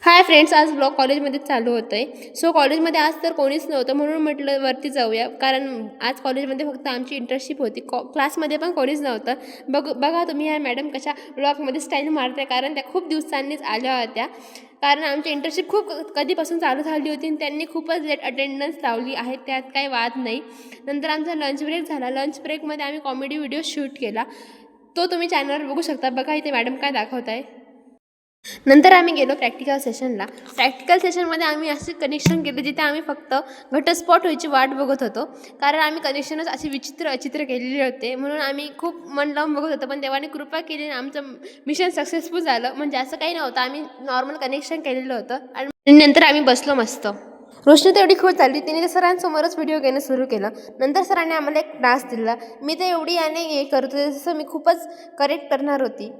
Hi friends, आज blog कॉलेजमध्ये चालू होतं आहे. सो कॉलेजमध्ये आज तर कोणीच नव्हतं म्हणून म्हटलं वरती जाऊया, कारण आज कॉलेजमध्ये फक्त आमची इंटर्नशिप होती. क्लासमध्ये पण कोणीच नव्हतं. बघा तुम्ही ह्या मॅडम कशा ब्लॉगमध्ये स्टाईल मारते, कारण त्या खूप दिवसांनीच आल्या होत्या. कारण आमची इंटर्नशिप खूप कधीपासून चालू झाली होती आणि त्यांनी खूपच लेट अटेंडन्स लावली आहे, त्यात काही वाद नाही. नंतर आमचा लंच ब्रेक झाला. लंच ब्रेकमध्ये आम्ही कॉमेडी व्हिडिओ शूट केला. तो तुम्ही चॅनलवर बघू शकता. बघा इथे मॅडम काय दाखवत आहे. नंतर आम्ही गेलो प्रॅक्टिकल सेशनला. प्रॅक्टिकल सेशनमध्ये आम्ही असे कनेक्शन केले जिथे आम्ही फक्त घटस्फोट व्हायची वाट बघत होतो, कारण आम्ही कनेक्शनच असे विचित्र अचित्र केलेले होते. म्हणून आम्ही खूप मन लावून बघत होतो, पण देवाने कृपा केली आणि आमचं मिशन सक्सेसफुल झालं. म्हणजे असं काही नव्हतं, आम्ही नॉर्मल कनेक्शन केलेलं होतं आणि नंतर आम्ही बसलो मस्त. रोशनी तर एवढी खुश झाली, तिने त्या सरांसमोरच व्हिडिओ घेणं सुरू केलं. नंतर सरांनी आम्हाला एक टास्क दिला. मी तर एवढी याने हे करत होते जसं मी खूपच करेक्ट करणार होती.